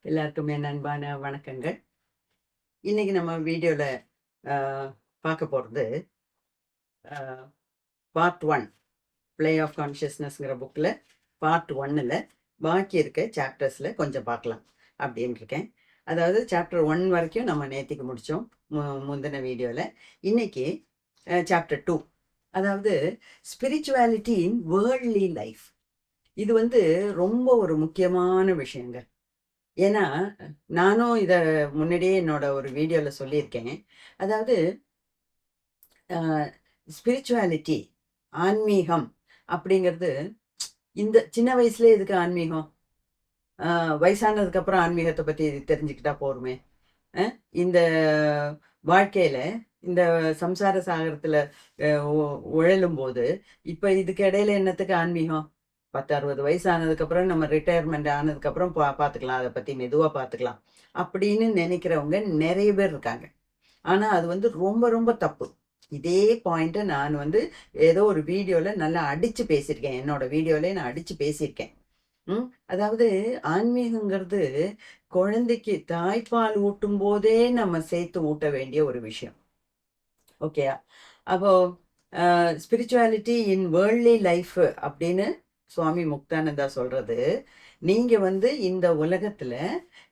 எல்லாருக்கும் என் அன்பான வணக்கங்கள். இன்னைக்கு நம்ம வீடியோல அ பார்க்க போறது அ பார்ட் 1 "பிளே ஆஃப் கான்ஷியஸ்னஸ்ங்கிற புக்ல பார்ட் 1ல பாக்கி இருக்க சாப்டர்ஸ்ல கொஞ்சம் பார்க்கலாம் அப்படின்னு இருக்கேன். அதாவது சாப்டர் 1 வரைக்கும் நம்ம நேத்திக்கு முடிச்சோம். முந்தின வீடியோல. இன்னைக்கு சாப்டர் 2, அதாவது ஸ்பிரிச்சுவாலிட்டி இன் வேர்ல்ட்லி லைஃப். இது வந்து ரொம்ப ஒரு முக்கியமான விஷயங்க. ஏன்னா, நானும் இத முன்னாடியே என்னோட ஒரு வீடியோல சொல்லியிருக்கேன். அதாவது அ ஸ்பிரிச்சுவாலிட்டி, ஆன்மீகம் அப்படிங்கிறது இந்த சின்ன வயசுலயே எதுக்கு ஆன்மீகம்? அ வயசானதுக்கு அப்புறம் ஆன்மீகத்த பத்தி தெரிஞ்சுக்கிட்டா போருமே! அ இந்த வாழ்க்கையில, இந்த சம்சார சாகரத்துல அ உ உழலும்போது, இப்ப இதுக்கு இடையில என்னத்துக்கு ஆன்மீகம்? 10, 60 வயசு ஆனதுக்கப்புறம் நம்ம ரிட்டயர்மெண்ட் ஆனதுக்கப்புறம் பார்த்துக்கலாம். அத பத்தி மெதுவா பார்த்துக்கலாம். அப்படின்னு நினைக்கிறவங்க நெறைய பேர் இருக்காங்க. ஆனா அது வந்து ரொம்ப ரொம்ப தப்பு. இதே பாயிண்ட்ட நான் வந்து ஏதோ ஒரு வீடியோல நல்லா அடிச்சு பேசியிருக்கேன். என்னோட வீடியோலயே நான் அடிச்சு பேசியிருக்கேன். அதாவது ஆன்மீகங்கிறது குழந்தைக்கு தாய்ப்பால் ஊட்டும்போதே நம்ம சேர்த்து ஊட்ட வேண்டிய ஒரு விஷயம். ஓகேயா? அப்போ ஸ்பிரிச்சுவாலிட்டி இன் வேர்ல்ட்லி லைஃப் அப்படின்னு சுவாமி முக்தானந்தா சொல்றது, நீங்க வந்து இந்த உலகத்துல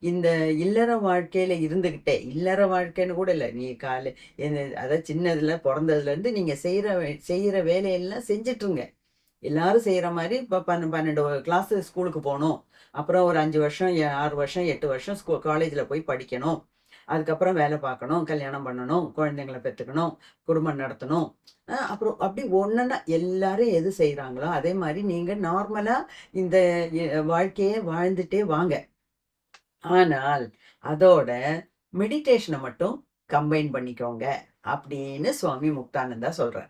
இந்த இல்லற வாழ்க்கையில இருந்துகிட்டே, இல்லற வாழ்க்கைன்னு கூட இல்ல. நீ அதாவது சின்னதுல பொறந்ததுலேருந்து நீங்க செய்யற வேலையெல்லாம் செஞ்சுட்டுருங்க. எல்லாரும் செய்ற மாரி இப்ப 12 கிளாஸ் ஸ்கூலுக்கு போணும். அப்புறம் ஒரு 5 வருஷம், 6 வருஷம், 8 வருஷம் காலேஜ்ல போய் படிக்கணும். அதுக்கப்புறம் வேலை பார்க்கணும், கல்யாணம் பண்ணணும், குழந்தைங்கள பெத்துக்கணும், குடும்பம் நடத்தணும். அப்புறம் அப்படி ஒன்னொன்னா எல்லாரும் எது செய்றாங்களோ, அதே மாரி நீங்க நார்மலா இந்த வாழ்க்கைய வாழ்ந்துட்டே வாங்க. ஆனால், அதோட மெடிடேஷன மட்டும் கம்பைன் பண்ணிக்கோங்க. அப்படின்னு சுவாமி முக்தானந்தா சொல்றார்.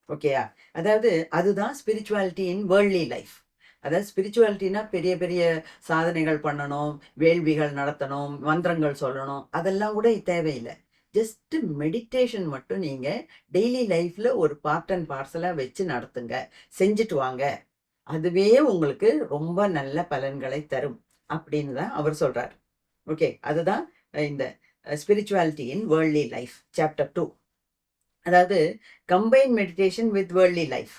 ஓகேயா? அதாவது அதுதான் ஸ்பிரிச்சுவாலிட்டி இன் வேர்ல்ட்லி லைஃப். அதாவது ஸ்பிரிச்சுவாலிட்டினா பெரிய பெரிய சாதனைகள் பண்ணணும், வேள்விகள் நடத்தணும், மந்திரங்கள் சொல்லணும். அதெல்லாம் கூட தேவையில்ல. ஜஸ்ட் மெடிடேஷன் மட்டும் நீங்க டெய்லி லைஃப்ல ஒரு பார்ட் அண்ட் பார்சலா வச்சு நடத்துங்க. செஞ்சுட்டு வாங்க. அதுவே உங்களுக்கு ரொம்ப நல்ல பலன்களை தரும். அப்படின்னு தான் அவர் சொல்றார். ஓகே. அதுதான் இந்த spirituality in worldly life chapter 2. அதாவது combine meditation with worldly life.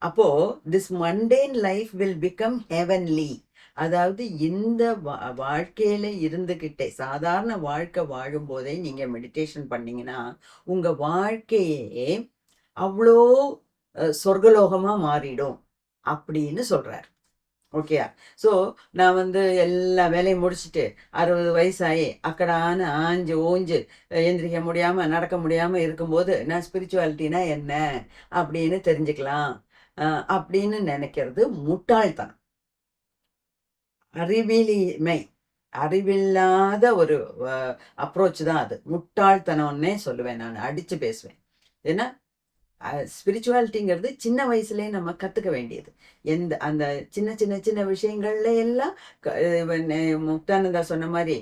அப்போ this mundane life will become heavenly. அதாவது இந்த வாழ்க்கையில இருந்துகிட்டே சாதாரண வாழ்க்கை வாழும் போதே நீங்க மெடிடேஷன் பண்ணீங்கன்னா உங்க வாழ்க்கையே அவ்வளோ சொர்க்கலோகமா மாறிடும் அப்படின்னு சொல்றார். ஓகேயா? ஸோ, நான் வந்து எல்லா வேலையும் முடிச்சுட்டு 60 வயசாயி அக்கடான்னு ஆஞ்சு ஓஞ்சு எந்திரிக்க முடியாம, நடக்க முடியாம இருக்கும்போது, நான் ஸ்பிரிச்சுவாலிட்டினா என்ன? அப்படின்னு தெரிஞ்சுக்கலாம். அ அப்படின்னு நெனைக்கிறது முட்டாள்தனம். அறிவிலிமை. அறிவில்லாத ஒரு அ அப்ரோச் தான் அது. முட்டாள்தனம்னே சொல்லுவேன் நானு. அடிச்சு பேசுவேன். ஏன்னா ஸ்பிரிச்சுவாலிட்டிங்கிறது சின்ன வயசுலயே நம்ம கத்துக்க வேண்டியது. அந்த சின்ன சின்ன சின்ன விஷயங்கள்ல எல்லாம் க முக்தானந்தா சொன்ன மாரி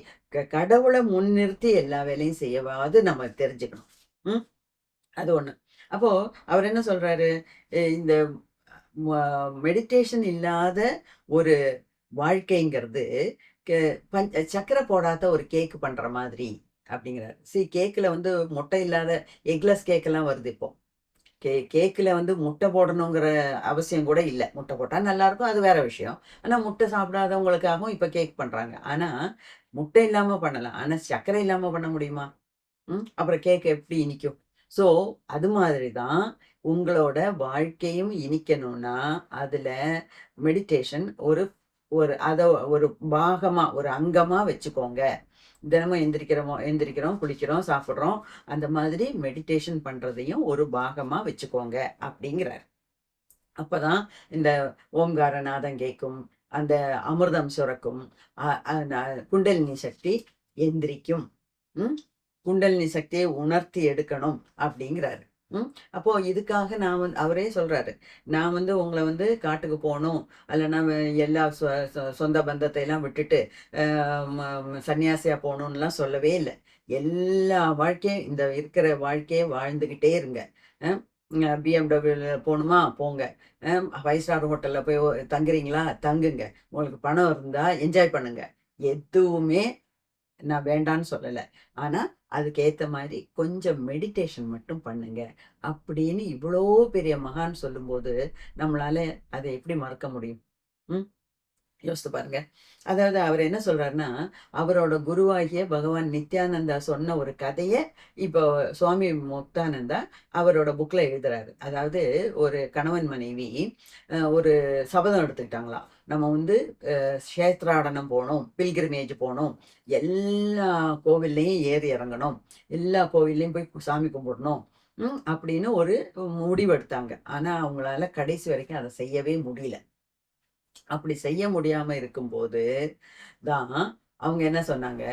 கடவுள முன்னிறுத்தி எல்லா வேலையும் செய்யவாது நம்ம தெரிஞ்சுக்கணும். ம். அது ஒண்ணு. அப்போ அவர் என்ன சொல்றாரு? இந்த ம மெடிடேஷன் இல்லாத ஒரு வாழ்க்கைங்கிறது கெ சர்க்கரை போடாத ஒரு கேக் பண்ற மாதிரி அப்படிங்கிறாரு. கேக்குல வந்து முட்டை இல்லாத எக்லெஸ் கேக்கெல்லாம் வருது இப்போ. கேக்குல வந்து முட்டை போடணுங்கிற அவசியம் கூட இல்ல. முட்டை போட்டா நல்லாருக்கும். அது வேற விஷயம். ஆனா முட்டை சாப்பிடாதவங்களுக்காகவும் இப்ப கேக் பண்றாங்க. ஆனா, முட்டை இல்லாம பண்ணலாம். ஆனா சர்க்கரை இல்லாம பண்ண முடியுமா? அப்புறம் கேக் எப்படி இனிக்கும்? ஸோ, அது மாதிரி தான் உங்களோட வாழ்க்கையும் இனிக்கணும்னா, அதுல மெடிடேஷன் ஒரு ஒரு அத ஒரு பாகமா, ஒரு அங்கமா வச்சுக்கோங்க. தினமும் எந்திரிக்கிறோம், குளிக்கிறோம், சாப்பிடுறோம். அந்த மாதிரி மெடிடேஷன் பண்றதையும் ஒரு பாகமா வச்சுக்கோங்க அப்படிங்கிறார். அப்பதான் இந்த ஓம்கார நாதம் கேட்கும். அந்த அமிர்தம் சுரக்கும். அ அ ந குண்டலினி சக்தி எந்திரிக்கும். ம். குண்டலினி சக்தியை உணர்த்தி எடுக்கணும் அப்படிங்கிறாரு. ம். அப்போ இதுக்காக நான் அவரே சொல்றாரு. நான் வந்து உங்கள வந்து காட்டுக்கு போணும். அல்லன்னா எல்லா சொந்த பந்தத்தை எல்லாம் விட்டுட்டு சன்னியாசியா போணும்லாம் சொல்லவே இல்ல. எல்லா வாழ்க்கையும் இந்த இருக்கிற வாழ்க்கைய வாழ்ந்துகிட்டே இருங்க. அ பிஎம்டபிள்யூல போணுமா? போங்க. 5 ஸ்டார் ஹோட்டல்ல போய் தங்குறீங்களா? தங்குங்க. உங்களுக்கு பணம் இருந்தா என்ஜாய் பண்ணுங்க. எதுவுமே நான் வேண்டான்னு சொல்லலை. ஆனால் அதுக்கு ஏற்ற மாதிரி கொஞ்சம் மெடிடேஷன் மட்டும் பண்ணுங்க அப்படின்னு இவ்வளோ பெரிய மகான் சொல்லும்போது நம்மளால அதை எப்படி மறக்க முடியும்? ம் யோசித்து பாருங்க. அதாவது அவர் என்ன சொல்றாருன்னா, அவரோட குருவாகிய பகவான் நித்யானந்தா சொன்ன ஒரு கதைய இப்போ சுவாமி முக்தானந்தா அவரோட புக்ல எழுதுறாரு. அதாவது ஒரு கணவன் மனைவி ஒரு சபதம் எடுத்துக்கிட்டாங்களாம். நம்ம வந்து க்ஷேத்ராடனம் போணும், பில்கிரிமேஜ் போணும், எல்லா கோவில்லையும் ஏறி இறங்கணும், எல்லா கோவில்லையும் போய் சாமி கும்பிடணும் அப்படின்னு ஒரு முடிவெடுத்தாங்க. ஆனா அவங்களால கடைசி வரைக்கும் அதை செய்யவே முடியல. அப்படி செய்ய முடியாம இருக்கும்போது தான் அவங்க என்ன சொன்னாங்க,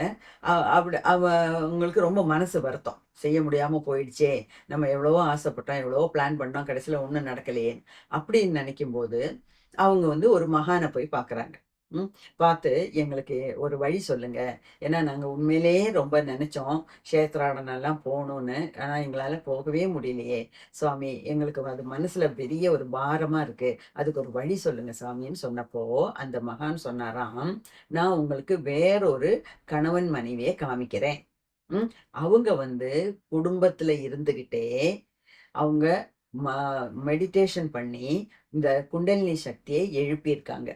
அப்படி அவங்களுக்கு ரொம்ப மனசு வருத்தம். செய்ய முடியாம போயிடுச்சே! நம்ம எவ்வளவோ ஆசைப்பட்டோம், எவ்வளவோ பிளான் பண்ணோம், கடைசியில ஒண்ணும் நடக்கலையே! அப்படின்னு நினைக்கும்போது, அவங்க வந்து ஒரு மகான போய் பார்க்குறாங்க. ம். பார்த்து எங்களுக்கு ஒரு வழி சொல்லுங்க. ஏன்னா நாங்க உண்மையிலேயே ரொம்ப நெனைச்சோம், க்ஷேத்ராடனம்லாம் போணும்னு. ஆனா எங்களால போகவே முடியலையே! சுவாமி எங்களுக்கு அது மனசுல பெரிய ஒரு பாரமா இருக்கு. அதுக்கு ஒரு வழி சொல்லுங்க சாமின்னு சொன்னப்போ, அந்த மகான் சொன்னாராம், "நான் உங்களுக்கு வேறொரு கணவன் மனைவிய காமிக்கிறேன். ம். அவங்க வந்து குடும்பத்துல இருந்துகிட்டே, அவங்க ம மெடிடேஷன் பண்ணி, இந்த குண்டலினி சக்தியை எழுப்பியிருக்காங்க.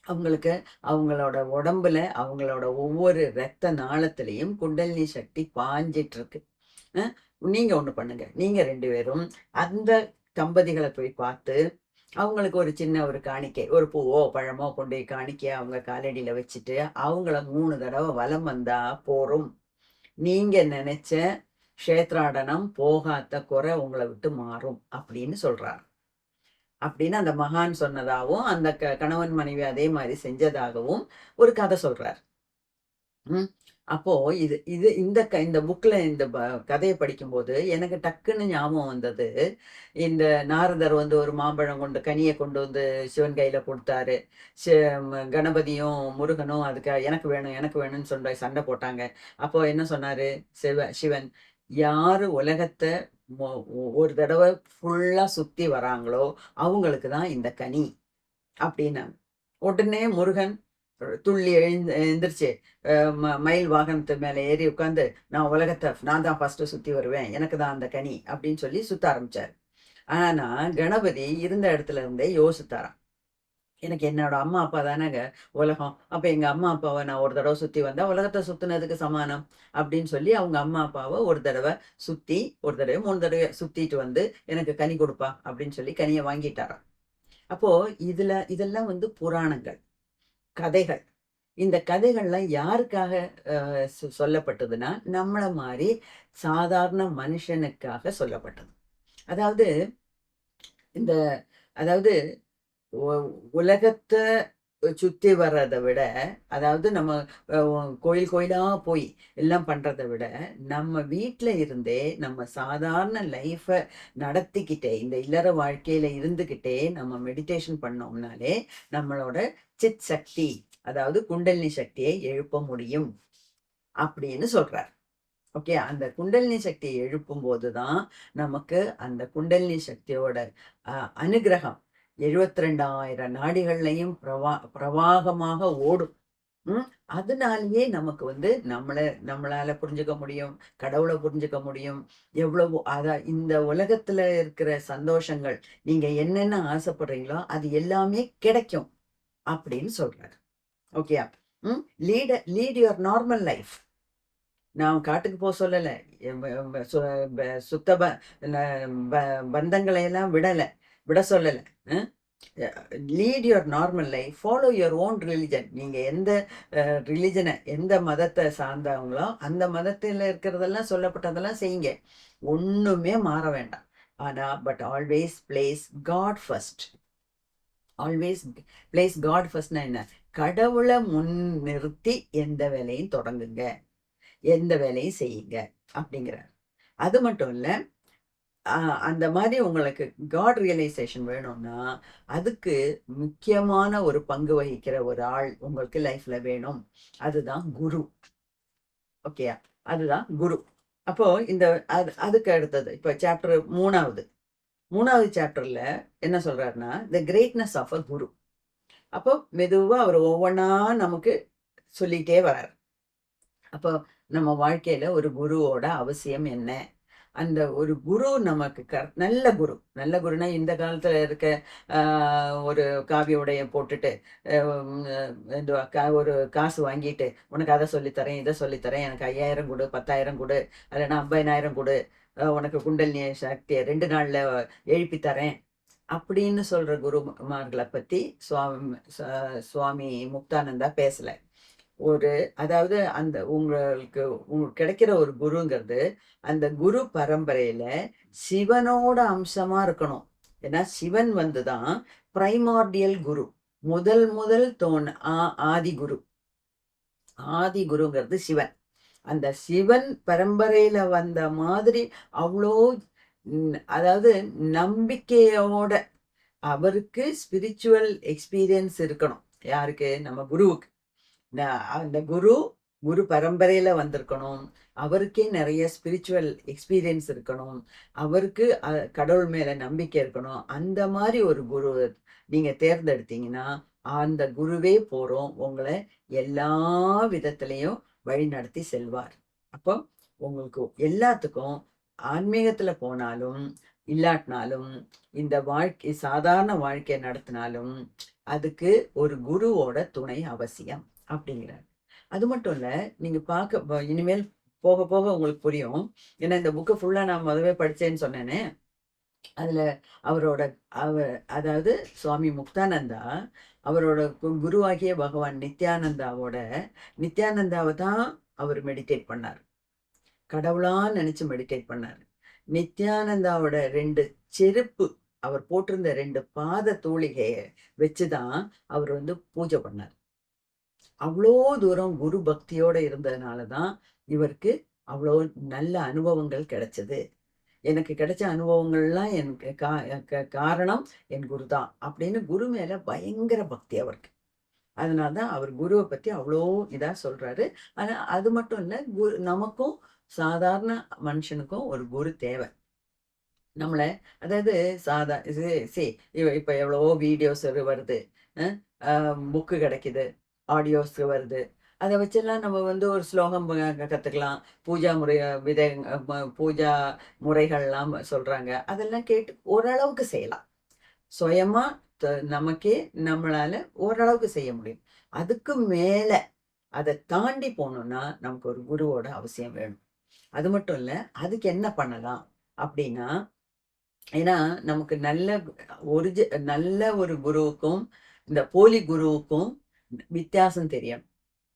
அவங்களுக்கு அவங்களோட உடம்புல, அவங்களோட ஒவ்வொரு ரத்த நாளத்திலயும் குண்டலினி சக்தி பாய்ஞ்சிட்டு இருக்கு. அ நீங்க ஒண்ணு பண்ணுங்க. நீங்க 2 பேரும் அந்த தம்பதிகள போய் பார்த்து, அவங்களுக்கு ஒரு சின்ன ஒரு காணிக்கை, ஒரு பூவோ, பழமோ கொண்டு போய் காணிக்கையா அவங்க காலடியில வச்சுட்டு, அவங்கள 3 தடவ வலம் வந்தா போரும். நீங்க நெனச்ச க்ஷேத்ராடனம் போகாத குறை உங்கள விட்டு மாறும்." அப்படின்னு சொல்றார். அப்படின்னு அந்த மகான் சொன்னதாவும், அந்த கணவன் மனைவி அதே மாரி செஞ்சதாகவும் ஒரு கதை சொல்றார். ம். அப்போ இது இது இந்த புக்ல இந்த கதைய படிக்கும்போது, எனக்கு டக்குன்னு ஞாபகம் வந்தது. இந்த நாரதர் வந்து ஒரு மாம்பழம் கொண்டு கனிய கொண்டு வந்து சிவன் கையில குடுத்தாரு. சி கணபதியும், முருகனும் அதுக்கு எனக்கு வேணும், எனக்கு வேணும்னு சொல்லி சண்டை போட்டாங்க. அப்போ என்ன சொன்னாரு சிவன், யாரு உலகத்த மொ ஒரு தடவ ஃபுல்லா சுத்தி வராங்களோ, அவங்களுக்கு தான் இந்த கனி அப்டின்னாங்க. உடனே முருகன் துள்ளி எந்திரிச்சு மயில் வாகனத்து மேல ஏறி உட்கார்ந்து, நான் தான் ஃபர்ஸ்ட்டு சுத்தி வருவேன். எனக்கு தான் அந்த கனி அப்படின்னு சொல்லி சுத்த ஆரம்பிச்சாரு. ஆனா கணபதி இருந்த இடத்துல இருந்தே யோசித்தாராம். எனக்கு என்னோட அம்மா, அப்பா தானங்க உலகம். அப்ப எங்க அம்மா, அப்பாவ நான் ஒரு தடவ சுத்தி வந்தா உலகத்த சுத்துனதுக்கு சமானம். அப்படின்னு சொல்லி அவங்க அம்மா, அப்பாவ ஒரு தடவ சுத்தி, ஒரு தடவ 3 தடவ சுத்திட்டு வந்து எனக்கு கனி குடுப்பா அப்படின்னு சொல்லி கனிய வாங்கிட்டாராம். அப்போ இதெல்லாம் வந்து புராணங்கள், கதைகள். இந்த கதைகள்லாம் யாருக்காக சொல்லப்பட்டதுன்னா, நம்மள மாரி சாதாரண மனுஷனுக்காக சொல்லப்பட்டது. அதாவது இந்த அதாவது உ உலகத்த சுத்தி வர்றத விட, அதாவது நம்ம கோயில் கோயிலா போய் எல்லாம் பண்றத விட, நம்ம வீட்ல இருந்தே நம்ம சாதாரண லைஃப நடத்திக்கிட்டே, இந்த இல்லற வாழ்க்கையில இருந்துகிட்டே நம்ம மெடிடேஷன் பண்ணோம்னாலே, நம்மளோட சித் சக்தி, அதாவது குண்டலினி சக்தியை எழுப்ப முடியும் அப்படின்னு சொல்றார். ஓகே. அந்த குண்டலினி சக்தியை எழுப்பும்போது தான், நமக்கு அந்த குண்டலினி சக்தியோட அ அனுக்கிரகம் 72,000 நாடிகள்லயும் பிரவாகமாக ஓடும். ம். அதனாலேயே நமக்கு வந்து நம்மளால புரிஞ்சுக்க முடியும். கடவுள புரிஞ்சுக்க முடியும். எவ்வளவோ இந்த உலகத்துல இருக்கிற சந்தோஷங்கள், நீங்க என்னென்ன ஆசைப்படுறீங்களோ, அது எல்லாமே கிடைக்கும் அப்படின்னு சொல்றாரு. ஓகேயா? ம். Lead your normal life. நான் காட்டுக்கு சொல்லல. எம் எம் சு ப சுத்த ப ந ப பந்தங்களை எல்லாம் விட சொல்லல. அ lead your normal life. Follow your own religion. நீங்க எந்த எந்த மதத்த சார்ந்தவங்களோ, அந்த மதத்தில இருக்கிறதெல்லாம் சொல்லப்பட்டதெல்லாம் செய்யுங்க. ஒண்ணுமே மாற வேண்டாம். ஆனா, but always place God first. Always place God ஃபர்ஸ்ட்னா என்ன? கடவுள முன்னிறுத்தி எந்த வேலையும் தொடங்குங்க. எந்த வேலையும் செய்யுங்க அப்படிங்கிறார். அது மட்டும் இல்ல, அ அந்த மாரி உங்களுக்கு காட் ரியலைசேஷன் வேணும்னா, அதுக்கு முக்கியமான ஒரு பங்கு வகிக்கிற ஒரு ஆள் உங்களுக்கு லைஃப்ல வேணும். அதுதான் குரு. ஓகேயா? அதுதான் குரு. அப்போ இந்த அதுக்கு அடுத்தது இப்ப சாப்டர் 3வது. 3வது சாப்டர்ல என்ன சொல்றாருன்னா, தி கிரேட்னஸ் ஆஃப் அ குரு. அப்போ மெதுவா அவர் ஒவ்வொன்னா நமக்கு சொல்லிட்டே வரார். அப்போ நம்ம வாழ்க்கையில ஒரு குருவோட அவசியம் என்ன? அந்த ஒரு குரு நமக்கு நல்ல குரு. நல்ல குருன்னா இந்த காலத்துல இருக்க ஒரு காவி உடைய போட்டுட்டு, ஒரு காசு வாங்கிட்டு, "உனக்கு அத சொல்லி தரேன், இத சொல்லி தரேன். எனக்கு 5000 குடு, 10,000 குடு, இல்லன்னா 50,000 குடு. உனக்கு குண்டலினி சக்திய 2 நாள்ல எழுப்பி தரேன்." அப்படின்னு சொல்ற குருமார்கள பத்தி சுவாமி முக்தானந்தா பேசல. ஒரு அதாவது அந்த உங்களுக்கு கிடைக்கிற ஒரு குருங்கிறது, அந்த குரு பரம்பரையில சிவனோட அம்சமா இருக்கணும். ஏன்னா சிவன் வந்து தான் பிரைமார்டியல் குரு. முதல் முதல் ஆதி குரு. ஆதி குருங்கிறது சிவன். அந்த சிவன் பரம்பரையில வந்த மாதிரி அவ்வளோ அதாவது நம்பிக்கையோட அவருக்கு ஸ்பிரிச்சுவல் எக்ஸ்பீரியன்ஸ் இருக்கணும். யாருக்கு? நம்ம குருவுக்கு. அந்த குரு பரம்பரையில வந்திருக்கணும். அவருக்கே நிறைய ஸ்பிரிச்சுவல் எக்ஸ்பீரியன்ஸ் இருக்கணும். அவருக்கு கடவுள் மேல நம்பிக்கை இருக்கணும். அந்த மாதிரி ஒரு குரு நீங்க தேர்ந்தெடுத்தீங்கன்னா, அந்த குருவே போறோம் உங்களை எல்லா விதத்திலையும் வழி நடத்தி செல்வார். அப்போ உங்களுக்கு எல்லாத்துக்கும் ஆன்மீகத்துல போனாலும் இல்லாட்டினாலும், இந்த சாதாரண வாழ்க்கை நடத்தினாலும் அதுக்கு ஒரு குருவோட துணை அவசியம் அப்படிங்கிறார். அது மட்டும் இல்ல, நீங்க இனிமேல் போக போக உங்களுக்கு புரியும். ஏன்னா இந்த புக்கை ஃபுல்லா நான் முதவே படிச்சேன்னு சொன்னேனே, அதுல அவரோட அதாவது சுவாமி முக்தானந்தா அவரோட குருவாகிய பகவான் நித்யானந்தாவை தான் அவர் மெடிடேட் பண்ணார். கடவுளா நினைச்சு மெடிடேட் பண்ணார். நித்யானந்தாவோட 2 செருப்பு, அவர் போட்டிருந்த 2 பாத தூளிகைய வச்சுதான் அவர் வந்து பூஜை பண்ணார். அவ்வளோ தூரம் குரு பக்தியோட இருந்ததுனாலதான் இவருக்கு அவ்வளோ நல்ல அனுபவங்கள் கிடைச்சது. எனக்கு கிடைச்ச அனுபவங்கள்லாம் எனக்கு காரணம் என் குரு தான் அப்படின்னு குரு மேல பயங்கர பக்தி அவருக்கு. அதனாலதான் அவர் குருவை பத்தி அவ்வளோ இதா சொல்றாரு. ஆனா அது மட்டும் இல்ல, நமக்கும் சாதாரண மனுஷனுக்கும் ஒரு குரு தேவை. நம்மள அதாவது இப்ப எவ்வளவோ வீடியோஸ் வருது, புக்கு கிடைக்குது, ஆடியோஸ் வருது. அதை வச்செல்லாம் நம்ம வந்து ஒரு ஸ்லோகம் கத்துக்கலாம். பூஜா முறைகள்லாம் சொல்றாங்க. அதெல்லாம் கேட்டு ஓரளவுக்கு செய்யலாம். சுயமா நமக்கே நம்மளால ஓரளவுக்கு செய்ய முடியும். அதுக்கு மேல அதை தாண்டி போகணும்னா நமக்கு ஒரு குருவோட அவசியம் வேணும். அது மட்டும் இல்ல, அதுக்கு என்ன பண்ணலாம் அப்படின்னா, ஏன்னா நமக்கு நல்ல ஒரு குருவுக்கும் இந்த போலி குருவுக்கும் வித்தியாசம் தெரியும்.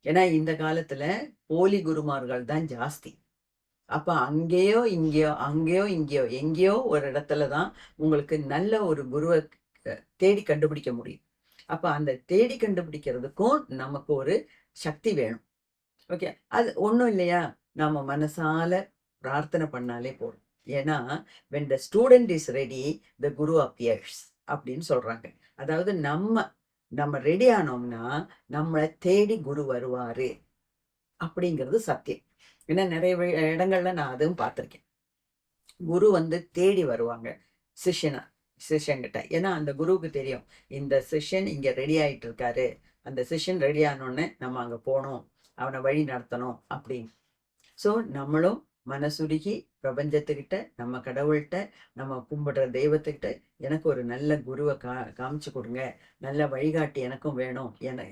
ஏன்னா இந்த காலத்துல போலி குருமார்கள் தான் ஜாஸ்தி. அப்ப அங்கேயோ இங்கேயோ எங்கேயோ ஒரு இடத்துலதான் உங்களுக்கு நல்ல ஒரு குருவை தேடி கண்டுபிடிக்க முடியும். அப்ப அந்த தேடி கண்டுபிடிக்கிறதுக்கும் நமக்கு ஒரு சக்தி வேணும். ஓகே, அது ஒண்ணும் இல்லையா, நாம மனசால பிரார்த்தனை பண்ணாலே போதும். ஏன்னா when the student is ready, the guru appears அப்படின்னு சொல்றாங்க. அதாவது நம்ம ரெடி ஆனோம்னா நம்மளை தேடி குரு வருவாரு அப்படிங்கிறது சத்தியம். ஏன்னா நிறைய இடங்கள்ல நான் அதுவும் பார்த்திருக்கேன். குரு வந்து தேடி வருவாங்க சிஷ்யன்கிட்ட. ஏன்னா அந்த குருவுக்கு தெரியும் இந்த சிஷ்யன் இங்க ரெடி ஆயிட்டு இருக்காரு, அந்த சிஷ்யன் ரெடி ஆனோடனே நம்ம அங்க போகணும், அவனை வழி நடத்தணும் அப்படின்னு. ஸோ நம்மளும் மனசுருகி பிரபஞ்சத்துக்கிட்ட, நம்ம கடவுள்கிட்ட, நம்ம கும்பிடுற தெய்வத்துக்கிட்ட எனக்கு ஒரு நல்ல குருவை காமிச்சு கொடுங்க, நல்ல வழிகாட்டி எனக்கும் வேணும்,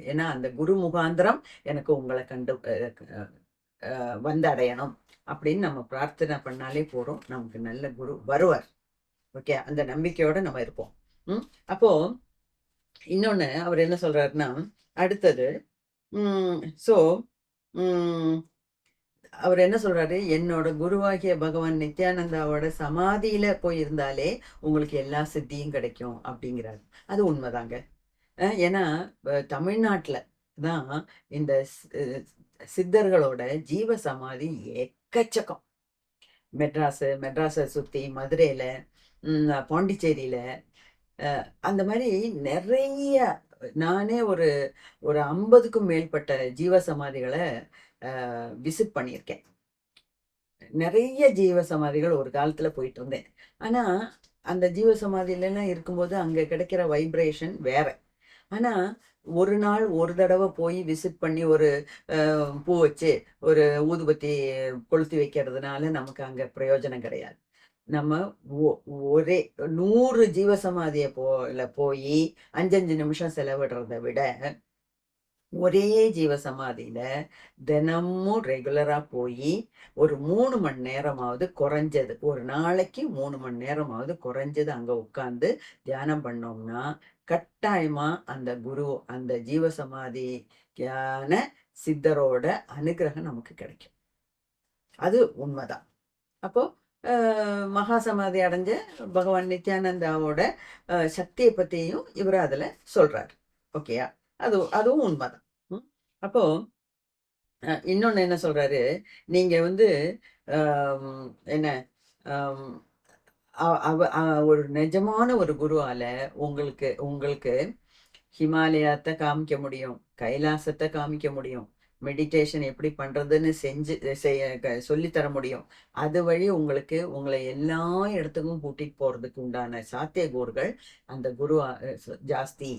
ஏன்னா அந்த குரு முகாந்திரம் எனக்கு உங்களை வந்து அடையணும் அப்படின்னு நம்ம பிரார்த்தனை பண்ணாலே போறோம். நமக்கு நல்ல குரு வருவார். ஓகே, அந்த நம்பிக்கையோட நம்ம இருப்போம். அப்போ இன்னொன்னு அவர் என்ன சொல்றாருன்னா, அடுத்தது ஸோ அவர் என்ன சொல்றாரு, என்னோட குருவாகிய பகவான் நித்யானந்தாவோட சமாதியில போயிருந்தாலே உங்களுக்கு எல்லா சித்தியும் கிடைக்கும் அப்படிங்கிறாரு. அது உண்மைதாங்க. ஏன்னா தமிழ்நாட்டுல தான் இந்த சித்தர்களோட ஜீவ சமாதி எக்கச்சக்கம். மெட்ராஸை சுத்தி, மதுரையில, பாண்டிச்சேரியில, அந்த மாதிரி நிறைய, நானே ஒரு 50க்கும் மேற்பட்ட ஜீவ சமாதிகளை விசிட் பண்ணியிருக்கேன். நிறைய ஜீவ சமாதிகள் ஒரு காலத்துல போயிட்டு இருந்தேன். ஆனா அந்த ஜீவ சமாதியிலாம் இருக்கும்போது அங்க கிடைக்கிற வைப்ரேஷன் வேற. ஆனால் ஒரு நாள் ஒரு தடவை போய் விசிட் பண்ணி ஒரு பூ வச்சு ஒரு ஊதுபத்தி கொளுத்தி வைக்கிறதுனால நமக்கு அங்கே பிரயோஜனம் கிடையாது. நம்ம ஒரே 100 ஜீவசமாதியை போய் 5 நிமிஷம் செலவிடுறதை விட ஒரே ஜீவசமாதியில தினமும் ரெகுலரா போய் ஒரு 3 மணி நேரமாவது குறைஞ்சது, ஒரு நாளைக்கு 3 மணி நேரமாவது குறைஞ்சது அங்க உட்கார்ந்து தியானம் பண்ணோம்னா கட்டாயமா அந்த குரு அந்த ஜீவசமாதியான சித்தரோட அனுகிரகம் நமக்கு கிடைக்கும். அது உண்மைதான். அப்போ மகா சமாதி அடைஞ்ச பகவான் நித்யானந்தாவோட சக்தியை பத்தியும் இவர் அதுல சொல்றாரு. ஓகேயா? அதுவும் உண்மைதான். அப்போ இன்னொன்னு என்ன சொல்றாரு, நீங்க வந்து என்ன ஒரு நிஜமான ஒரு குருவால உங்களுக்கு உங்களுக்கு ஹிமாலயத்தை காமிக்க முடியும், கைலாசத்தை காமிக்க முடியும், மெடிடேஷன் எப்படி பண்றதுன்னு சொல்லித்தர முடியும். அது வழி உங்களுக்கு உங்களை எல்லா இடத்துக்கும் கூட்டிட்டு போறதுக்கு உண்டான சாத்தியக்கூறுகள் அந்த குரு ஜாஸ்தி.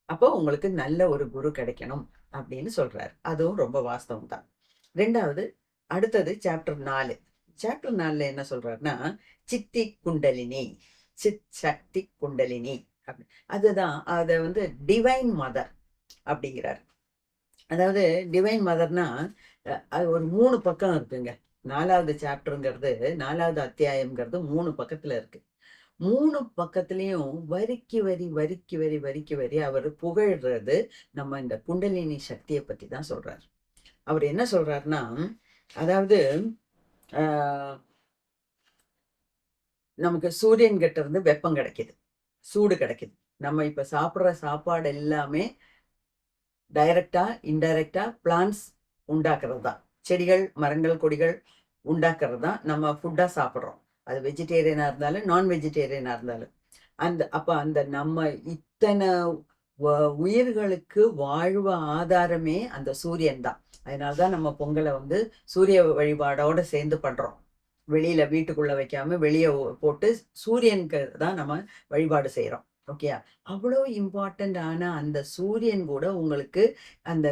அப்போ உங்களுக்கு நல்ல ஒரு குரு கிடைக்கணும் அப்படின்னு சொல்றாரு. அதுவும் ரொம்ப வாஸ்தவம் தான். ரெண்டாவது, அடுத்தது சாப்டர் 4. சாப்டர் 4ல என்ன சொல்றாருன்னா, சித்தி குண்டலினி, சித் சக்தி குண்டலினி அப்படி. அதுதான் அதை வந்து டிவைன் மதர் அப்படிங்கிறார். அதாவது டிவைன் மதர்னா அது ஒரு 3 பக்கம் இருக்குங்க. 4வது சாப்டருங்கிறது 4வது அத்தியாயம்ங்கிறது 3 பக்கத்துல இருக்கு. 3 பக்கத்துலயும் வரிக்கு வரி அவர் புகழ்றது நம்ம இந்த குண்டலினி சக்தியை பத்தி தான் சொல்றாரு. அவர் என்ன சொல்றாருன்னா, அதாவது நமக்கு சூரியன் கிட்ட இருந்து வெப்பம் கிடைக்குது, சூடு கிடைக்குது. நம்ம இப்ப சாப்பிடுற சாப்பாடு எல்லாமே டைரக்டா இன்டைரக்டா பிளான்ஸ் உண்டாக்குறது தான். செடிகள் மரங்கள் கொடிகள் உண்டாக்குறது தான் நம்ம ஃபுட்டா சாப்பிட்றோம். அது வெஜிடேரியனா இருந்தாலும் நான் வெஜிடேரியனா இருந்தாலும். அந்த நம்ம இத்தனை உயிர்களுக்கு வாழ்வு ஆதாரமே அந்த சூரியன் தான். அதனால்தான் நம்ம பொங்கலை வந்து சூரிய வழிபாடோட சேர்ந்து பண்றோம். வெளியில வீட்டுக்குள்ள வைக்காம வெளியே போட்டு சூரியனுக்கு தான் நம்ம வழிபாடு செய்யறோம். ஓகேயா? அவ்வளோ இம்பார்ட்டன்ட் ஆன அந்த சூரியன் கூட உங்களுக்கு அந்த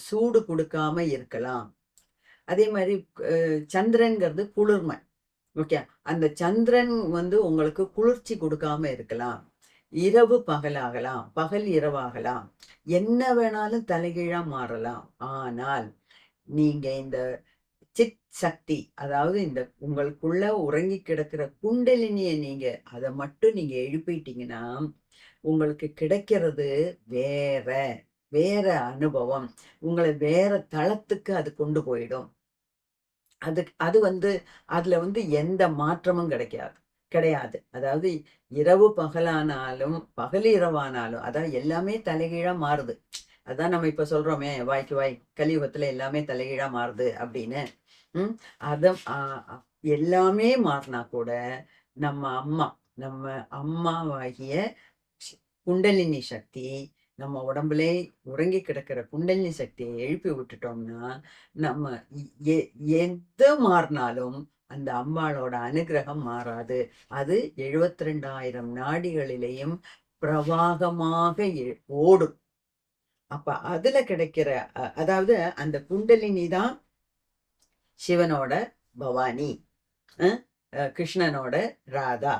சூடு கொடுக்காம இருக்கலாம். அதே மாதிரி சந்திரன்கிறது குளிர்மை. ஓகே, அந்த சந்திரன் வந்து உங்களுக்கு குளிர்ச்சி கொடுக்காம இருக்கலாம். இரவு பகலாகலாம், பகல் இரவாகலாம், என்ன வேணாலும் தலைகீழா மாறலாம். ஆனால் நீங்க இந்த சித் சக்தி, அதாவது இந்த உங்களுக்குள்ள உறங்கி கிடக்கிற குண்டலினியை நீங்க அதை மட்டும் நீங்க எழுப்பிட்டீங்கன்னா உங்களுக்கு கிடைக்கிறது வேற வேற அனுபவம். உங்களை வேற தளத்துக்கு அது கொண்டு போயிடும். அது வந்து அதுல வந்து எந்த மாற்றமும் கிடையாது. அதாவது இரவு பகலானாலும் பகல் இரவானாலும் அதான் எல்லாமே தலைகீழா மாறுது. அதான் நம்ம இப்ப சொல்றோமே, வாய்க்கு வாய் கலியுகத்துல எல்லாமே தலைகீழா மாறுது அப்படின்னு. அத எல்லாமே மாறினா கூட நம்ம அம்மாவாகிய குண்டலினி சக்தி நம்ம உடம்புலே உறங்கி கிடக்கிற குண்டலினி சக்தியை எழுப்பி விட்டுட்டோம்னா நம்ம எது மாறினாலும் அந்த அம்பாளோட அனுகிரகம் மாறாது. அது 72,000 நாடிகளிலேயும் பிரவாகமாக ஓடும். அப்ப அதுல கிடைக்கிற அதாவது அந்த குண்டலினி தான் சிவனோட பவானி, கிருஷ்ணனோட ராதா,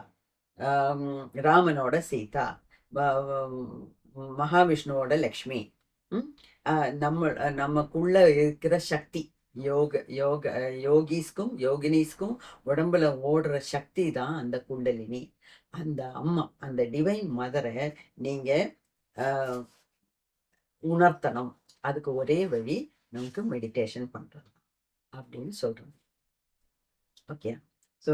ராமனோட சீதா, மகாவிஷ்ணுவோட லக்ஷ்மி. நமக்குள்ள இருக்கிற சக்தி யோகிஸ்க்கும் யோகினிஸ்க்கும் உடம்புல ஓடுற சக்தி தான் அந்த குண்டலினி. அந்த அம்மா அந்த டிவைன் மதரை நீங்க உணர்த்தணும். அதுக்கு ஒரே வழி நமக்கு மெடிடேஷன் பண்றது அப்படின்னு சொல்றோம். ஓகே, ஸோ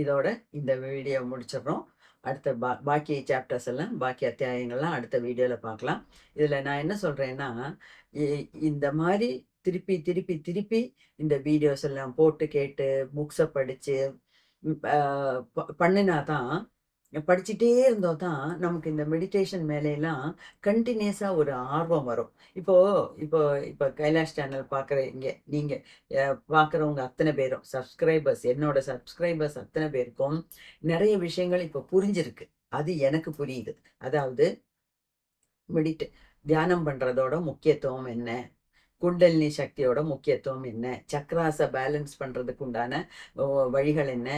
இதோட இந்த வீடியோ முடிச்சிடறோம். அடுத்த பாக்கி சாப்டர்ஸ் எல்லாம் பாக்கி அத்தியாயங்கள்லாம் அடுத்த வீடியோவில் பார்க்கலாம். இதில் நான் என்ன சொல்கிறேன்னா, இந்த மாதிரி திருப்பி திருப்பி திருப்பி இந்த வீடியோஸ் எல்லாம் போட்டு கேட்டு புக்ஸை படித்து பண்ணினாதான், படிச்சுட்டே இருந்தோம் தான் நமக்கு இந்த மெடிடேஷன் மேலையெல்லாம் கண்டினியூஸாக ஒரு ஆர்வம் வரும். இப்போ இப்போ இப்போ கைலாஷ் சேனல் பார்க்குறீங்க, நீங்கள் பார்க்குறவங்க அத்தனை பேரும் சப்ஸ்கிரைபர்ஸ், என்னோட சப்ஸ்கிரைபர்ஸ் அத்தனை பேருக்கும் நிறைய விஷயங்கள் இப்போ புரிஞ்சிருக்கு. அது எனக்கு புரியுது. அதாவது மெடிட் தியானம் பண்ணுறதோட முக்கியத்துவம் என்ன, குண்டலினி சக்தியோட முக்கியத்துவம் என்ன, சக்ராஸை பேலன்ஸ் பண்ணுறதுக்கு உண்டான வழிகள் என்ன,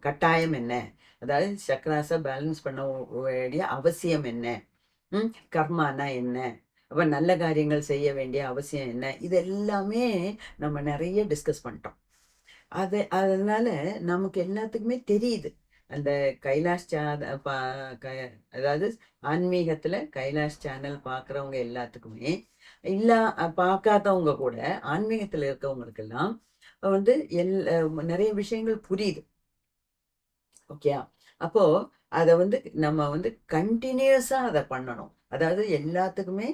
கட்டாயம் என்ன, அதாவது சக்ராஸை பேலன்ஸ் பண்ண வேண்டிய அவசியம் என்ன, கர்மானா என்ன, அப்போ நல்ல காரியங்கள் செய்ய வேண்டிய அவசியம் என்ன, இது எல்லாமே நம்ம நிறைய டிஸ்கஸ் பண்ணிட்டோம். அதனால நமக்கு எல்லாத்துக்குமே தெரியுது. அந்த கைலாஷ் அதாவது ஆன்மீகத்துல கைலாஷ் சேனல் பார்க்குறவங்க எல்லாத்துக்குமே பார்க்காதவங்க கூட ஆன்மீகத்துல இருக்கவங்களுக்கெல்லாம் வந்து நிறைய விஷயங்கள் புரியுது. ஓகே, அப்போ அதை வந்து நம்ம வந்து கண்டினியூஸா அதை பண்ணணும். அதாவது எல்லாத்துக்குமே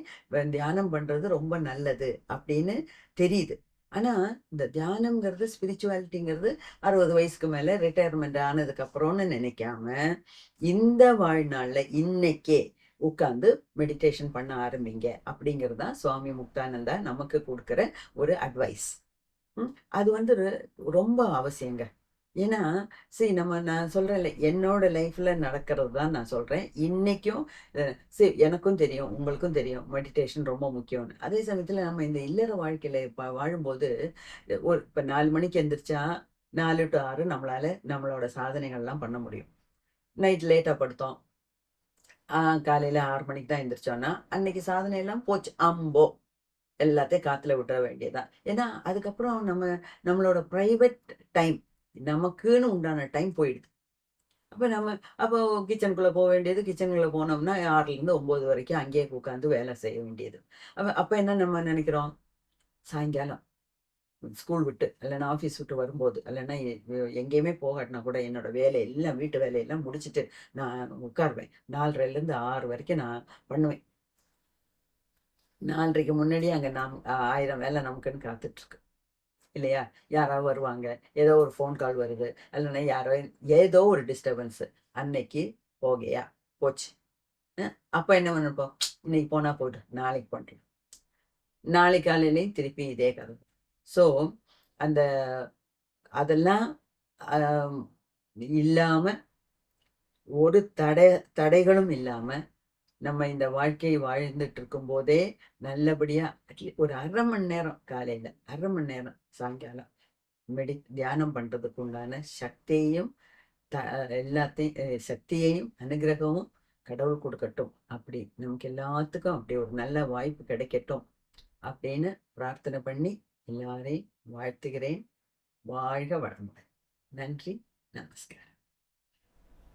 தியானம் பண்றது ரொம்ப நல்லது அப்படின்னு தெரியுது. ஆனா இந்த தியானம்ங்கிறது ஸ்பிரிச்சுவாலிட்டிங்கிறது 60 வயசுக்கு மேல ரிட்டையர்மெண்ட் ஆனதுக்கு அப்புறம்னு நினைக்காம இந்த வாழ்நாள்ல இன்னைக்கே உட்கார்ந்து மெடிடேஷன் பண்ண ஆரம்பிங்க அப்படிங்கிறது தான் சுவாமி முக்தானந்தா நமக்கு கொடுக்குற ஒரு அட்வைஸ். அது வந்து ரொம்ப அவசியங்க. ஏன்னா நான் சொல்றேன்ல, என்னோட லைஃப்ல நடக்கிறது தான் நான் சொல்றேன். இன்னைக்கும் எனக்கும் தெரியும், உங்களுக்கும் தெரியும் மெடிடேஷன் ரொம்ப முக்கியம்னு. அதே சமயத்துல நம்ம இந்த இல்லற வாழ்க்கையில வாழும்போது இப்ப 4 மணிக்கு எந்திரிச்சா 4 to 6 நம்மளால நம்மளோட சாதனைகள்லாம் பண்ண முடியும். நைட் லேட்டா படுத்தோம், காலையில 6 மணிக்கு தான் எந்திரிச்சோன்னா அன்னைக்கு சாதனை எல்லாம் போச்சு, அம்போ எல்லாத்தையும் காத்துல விட்டுற வேண்டியதுதான். ஏன்னா அதுக்கப்புறம் நம்மளோட ப்ரைவேட் டைம், நமக்குன்னு உண்டான டைம் போயிடுது. அப்போ கிச்சனுக்குள்ள போக வேண்டியது, கிச்சனுக்குள்ள போனோம்னா 6லேருந்து 9 வரைக்கும் அங்கேயே உட்காந்து வேலை செய்ய வேண்டியது. அப்போ என்ன நம்ம நினைக்கிறோம், சாயங்காலம் ஸ்கூல் விட்டு இல்லைன்னா ஆஃபீஸ் விட்டு வரும்போது இல்லைன்னா எங்கேயுமே போகாட்டினா கூட என்னோட வேலை எல்லாம் வீட்டு வேலையெல்லாம் முடிச்சுட்டு நான் உட்காருவேன். 4:30லேருந்து 6 வரைக்கும் நான் பண்ணுவேன். 4:30க்கு முன்னாடியே அங்கே 1000 வேலை நமக்குன்னு காத்துட்ருக்கு இல்லையா? யாராவது வருவாங்க, ஏதோ ஒரு ஃபோன் கால் வருது, இல்லைன்னா ஏதோ ஒரு டிஸ்டர்பன்ஸு. அன்னைக்கு போகையா போச்சு. அப்போ என்ன பண்ணப்போம், இன்னைக்கு போனா போய்ட்டு நாளைக்கு பண்ணுறேன். நாளைக்கு காலையிலையும் திருப்பி இதே கதை. ஸோ அந்த அதெல்லாம் இல்லாம ஒரு தடைகளும் இல்லாம நம்ம இந்த வாழ்க்கையை வாழ்ந்துட்டு இருக்கும் போதே நல்லபடியா ஒரு 1/2 மணி நேரம் காலையில, 1/2 மணி நேரம் சாயங்காலம் தியானம் பண்றதுக்கு உண்டான சக்தியையும் எல்லாத்தையும் சக்தியையும் அனுகிரகமும் கடவுள் கொடுக்கட்டும். அப்படி நமக்கு எல்லாத்துக்கும் அப்படி ஒரு நல்ல வாய்ப்பு கிடைக்கட்டும் அப்படின்னு பிரார்த்தனை பண்ணி எல்லாரையும் வாழ்த்துகிறேன். வாழ்க வளமுடன். நன்றி, நமஸ்காரம்.